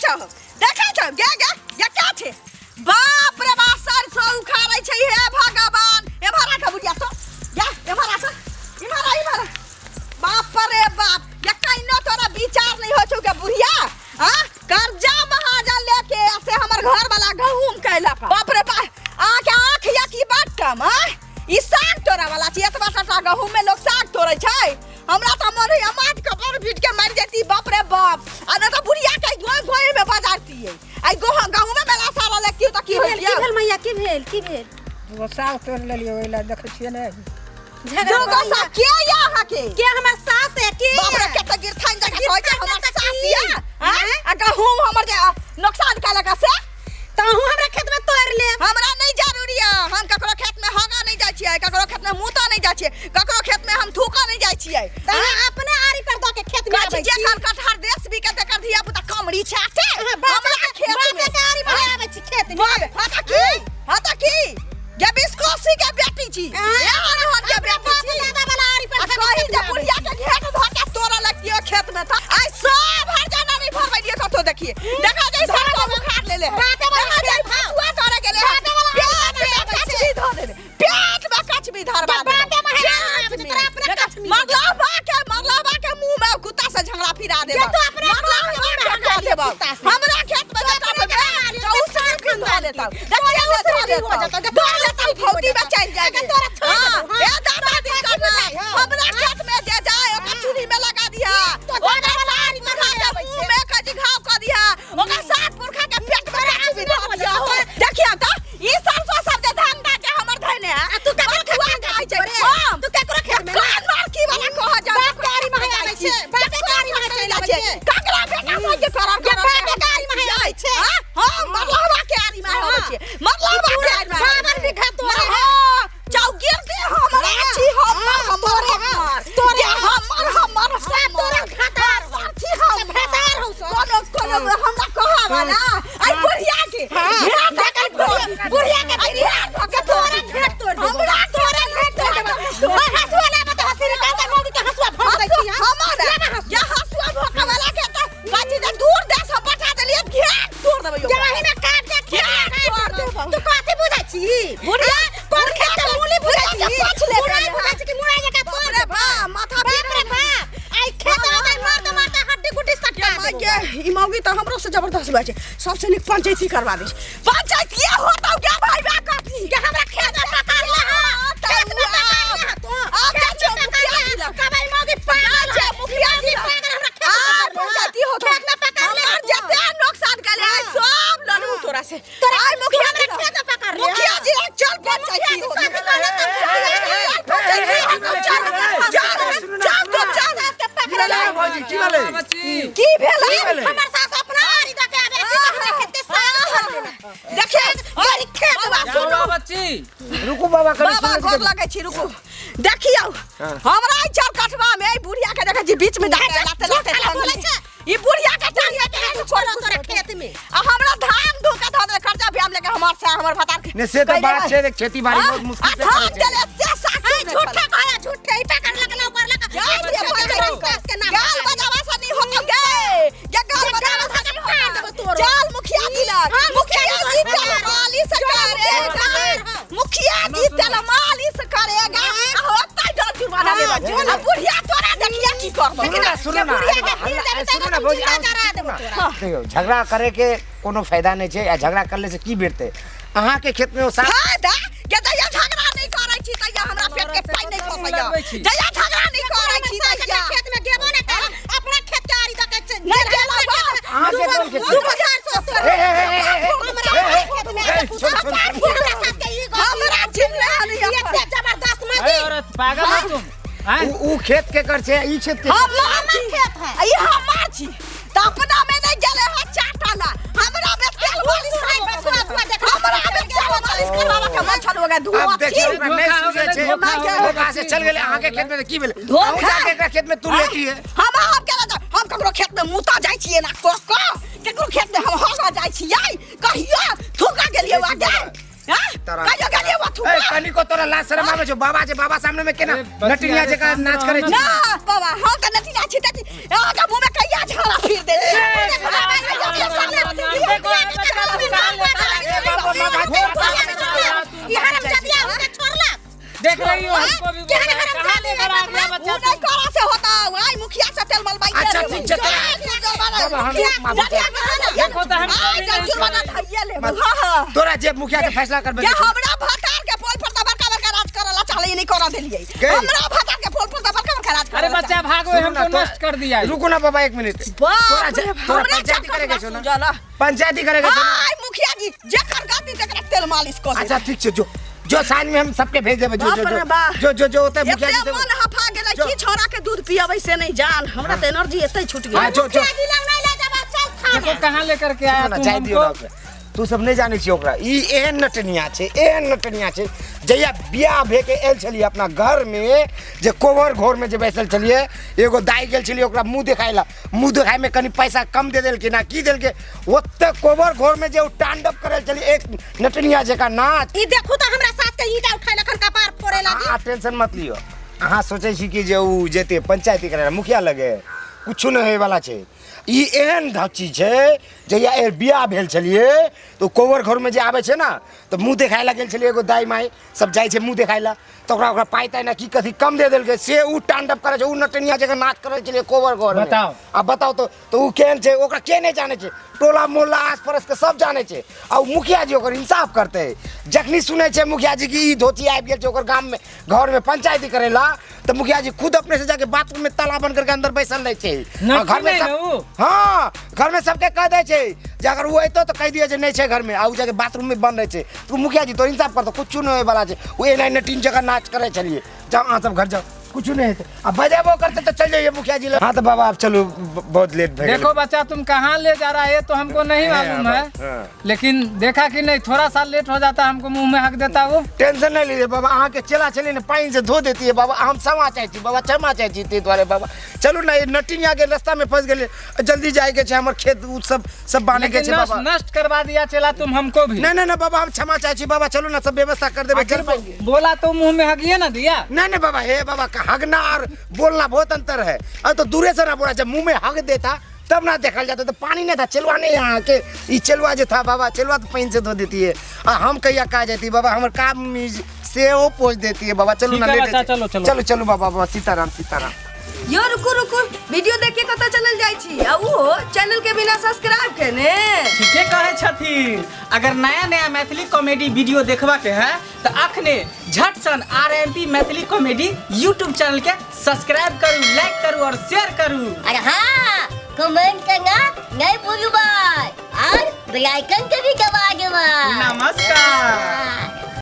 देखै छ गे गे ये क्या छे बाप रे बा सरसो उखाड़ै छै हे भगवान ए भरा के बुढ़िया तो या ए भरा से इमारा बाप रे बाप ये कइनो तोरा विचार नहीं हो छु के बुढ़िया हां कर्जा महाजन लेके से हमर घर वाला गहूम कैला बाप रे बा आंख या की बात कम हां ई साग तोरा वाला छी एतबा टाटा गहूम में लोग साग तोड़ै छै हमरा त मन है माट के पर पीट के मर जेती बाप रे बाप आ न त बुढ़िया के गोय में बाजारती है आई गहूम में मेला सारा लगती त की होइया की भेल मैया की भेल वो साग तोड़ लेलियो ओइला देखै छियै ने जो गोसा के यहाँ के हमर सास है के बाप रे केते गिरथान जगह कहै छै हमर सास या हां आ गहूम हमर जे नुकसान काला का से तहु हमरा खेत में तोड़ ले हमरा नहीं जरूरी है हम ककरो खेत में होगा नहीं जाय छियै ककरो खेत में मुता नहीं जाय छियै ककरो खेत में हम थूका नहीं जाय छियै अपने आरी पर द के खेत में आबै जे खाल कटहर देश भी के कर दिया पुता कमरी छाटे हमरा खेत में आरी में आबै छी खेत में हाता की ये बिस्कोसी के बेटी छी यार हन के बेटी छी दादा वाला आरी पर कहि जे बुढ़िया के घेट धके तोरा लगतियो खेत में था आई सब हर जाना नहीं भरबै दिए कतो देखिए देखा जाय सब को उखाड़ ले देखा जाय फसुआ तोरे के ले पेट में कचबी धो दे पेट में कचबी धरबा दे मगलाबा के मुंह में कुत्ता से झगड़ा फिरा दे मगलाबा हमरा खेत में जटा पे चौसा खन धो लेता देखिए फौटी में चल जाएगा हां ए दादा दिन करना हमरा खेत में जे जाए ओका चूड़ी में लगा दिया ओका सारी मरा के मुंह में कजी घाव कर दिया ओका सात पुरखा के पेट में चूड़ी धो दिया देखिए त ई सरसो सब जे धान दा के हमर धइने तू ककरो खेत में जाई छै तू ककरो खेत में कान मार की वाला कह जा बाप कारी में आबै छै बाप कारी में चल जाय छै ककरा बेटा से के करब बाप कारी में आबै छै हां मरलावा के आरी में आबै छै मरलावा के आरी में बाबर भी खा तो जाओ गिर दे हमरा छी हमर तोरे हमर सब तोरे खतार छी हम खतार हो कोनो हमरा कहबा ना आई बुढ़िया के बुढ़िया के तोरे घेट तोड़ दे हमरा तोरे घेट तोड़ दे हसुआ ले मत हसी रे कांदा मोदी के हसुआ भोग दै छी हमरा या हसुआ भोग वाला के त गाजी दे दूर देश हम पठा देलिए घेट तोड़ देबै जवाही में काट दे घेट तोड़ दे तू कथि बुझै छी बुढ़िया कोन खेत मूली बुझै छी पूछ ले बुझै छी कि मुड़ा जका तोड़ रे बा माथा बाप रे बाप आई खेत में मारता हड्डी गुड्डी सटका दे ई मौगी त हमरो से जबरदस्त बात छै सबसे निक पंचायती करवा दे पंचायत ये होतौ क्या भाई बा कथि के हमरा खेत में पकड़ ले खेत में पकड़ ले तो आ के मुखिया दिला कबै मौगी पागल छै मुखिया दिला हमरा खेत में पंचायती होतौ खेत में पकड़ ले जते नुकसान करे सब लड़ू तोरा से आई मुखिया खेत में पकड़ ले मुखिया जी चल पंचायती हो की भेलै हमर सास अपना आरी द के आबे खेत साग देखे और खेत बा सुनो बच्ची रुकू बाबा बाबा गोर लगे छी रुकू देखियो हमरा ई चार कठवा में ई बुढ़िया के देखे छी बीच में लाते बोलै छै ई बुढ़िया के टांगे के छोड़ तोरे खेत में आ हमरा धान धो के धो दे खर्चा भी हम लेके हमर भतार ने से तो बात छै खेती बाड़ी बहुत मुश्किल से धान चले से साथी झूठा कहया झूठे ई पकड़ लग ऊपर लग गाल बजावा से नहीं होतो गे ये गाल बजावा से फाड़ देबो तोरो चल मुखिया दिला मुखिया जी चल मालिश करेगा मुखिया जी चल मालिश करेगा होता डर जुर्माना देबो आ बुढ़िया तोरा देखिया की करबो सुनो ना भौजी देखियो झगड़ा करे के कोनो फायदा नहीं छै या झगड़ा करले से की बेरते अहाँ के खेत में ओ साग फायदा के दया झगड़ा नहीं करै छी तया हमरा पेट के पानी नहीं फसैया दया झगड़ा नहीं करै छी तया खेत में गेबो ना कर अपना खेत के आरी द के नहीं गेला अहाँ के बोल के 2000 हमरा जिम्मे नहीं ये जबरदस्त मत औरत पागल हो तुम ऊ खेत के कर छै ई खेत के हमर खेत है ई हमर छी त अपना में नहीं गेले है चाटाना हमरा में तेल मालिश नहीं बसवा देख हमरा में तेल मालिश करवावा के मन छल होगा धुआ अब देखियो नहीं सुझे छै धोखा से चल गेले अहाँ के खेत में की भेले धोखा के खेत में तू लेती है हम केला हम ककरो खेत में मुता जाय छियै ना केकरो खेत में हम होगा जाय छियै कहियो थूका गेलियै आगे कहियो गेलियै वा थूका कनी को तोरा लाज शर्म आवे छौ बाबा जे बाबा सामने में केना नटिया जका नाच करे छी ना बाबा हम त नटिया छी आगा मुंह में कहिया झगड़ा फिर दे माफी देखो तो हम जुर्माना धइया ले हां तोरा जे मुखिया से फैसला करबे ये हमरा भतार के पोल पर बड़का बड़का राज करला चाहे नहीं करा देलिए हमरा भतार के पोल पर बड़का बड़का राज अरे बच्चा भागो हमको नष्ट कर दिया। रुको ना बाबा 1 मिनट तोरा पंचायती करेगा सुनो ना पंचायती करेगा हां मुखिया जी जेकर गाती तकरा तेल मालिश कर अच्छा ठीक छै जो साइन में हम सबके भेज देबे जो होता है मुखिया जी से मन हफा गेलै की छोरा के दूध पियाबै से नहीं जान हमरा त एनर्जी एतै छूट गेलै मुखिया जी लग नहीं ले जाबा चल खा देखो कहां लेकर के आया तुम हमको तू सब नहीं जाने छी ओकरा ई एहन नटनिया छै जया बियाह भे के एल छलिए अपना घर में जे कोवर घर में जे बैसल छलिए एगो दाई गेल छलिए ओकरा मुंह देखाय में कनी पैसा कम दे देल के ना की देल के ओते कोवर घर में जे तांडव करल छलिए एक नटनिया जेका नाच ई देखू त हमरा साथ के ईटा उठाय लखन कपार फोड़े लागी आ टेंशन मत लियो अहाँ सोचे छी कि जे उ जेते पंचायती करे मुखिया लगे कुछ नहीं होय वाला छै ई एहन धची छै जया ए बियाह भेल छलिए तो कोवर घर में जे आवे छै ना तो मुंह देखाय ला गेल छलिए एगो दाई माई सब जाय छै मुंह देखाय ला तो ओकरा पाइता ना की कथी कम दे देल के से उ तांडव करे छै उ नटनिया जगह नाच करे छलिए कोवर घर में बताओ अब बताओ तो उ केहन छै ओकरा के नहीं जाने छै टोला मोहल्ला आस पड़ोस के सब जाने छै आ मुखिया जी ओकर इंसाफ करते जखनी सुने छै मुखिया जी की ई धोती आबि गेल छै ओकर गांव में घर में पंचायती करेला तो मुखिया जी खुद अपने से जाके बाथरूम में ताला बंद करके अंदर बैसल रहे छै घर में हाँ घर में सबके कह दे छै जे अगर वो अतो तो कह दिए जे नहीं छै घर में आ उ जाके बाथरूम में बंद रहे छै तो मुखिया जी तो इंसाफ कर तो कुछ नहीं होय वाला छै वो एना नटीन जगह नाच करे छलिए जाओ अहाँ सब घर जाओ कुछ नहीं है अब बजाबो करते तो चल जाइए मुखिया जी हाँ तो बाबा आप चलो बहुत लेट भे देखो बच्चा तुम कहाँ ले जा रहा है तो हमको नहीं मालूम है लेकिन देखा कि नहीं थोड़ा सा लेट हो जाता हमको मुंह में हक देता वो टेंशन नहीं लीजिए बाबा अहाँ के चला चली ने पानी से धो देती है बाबा हम क्षमा चाहती बाबा क्षमा चाहती थी द्वारे बाबा चलो ना ये नटिनिया के रास्ता में फंस गए जल्दी जाए के छै हमर खेत सब बाने के छै बाबा नष्ट करवा दिया चला तुम हमको भी नहीं बाबा हम क्षमा चाहती बाबा चलो ना सब व्यवस्था कर देबे चल पाएंगे बोला तो मुंह में हगिए ना दिया नहीं बाबा हे बाबा हगना और बोलना बहुत अंतर है अब तो दूरे से ना बोला जब मुंह में हग देता तब ना देखा जाता तो पानी नहीं था चलवा नहीं यहाँ के ये चलवा जो था बाबा चलवा तो पानी से धो देती है हम कहिया कहा जाती बाबा हमारे काम से वो पहुँच देती है बाबा चलो ना चलो बाबा सीताराम यो रुको वीडियो देख के कता चलल जाय छी आ वो चैनल के बिना सब्सक्राइब केने ठीके कहे छथिन अगर नया मैथिली कॉमेडी वीडियो देखबा के है तो अखने झट सन RMP Maithili comedy YouTube channel के सब्सक्राइब करू लाइक करू और शेयर करू अरे हाँ कमेंट करना नहीं भूलू भाई और बेल आइकन के भी दबा देना नमस्कार।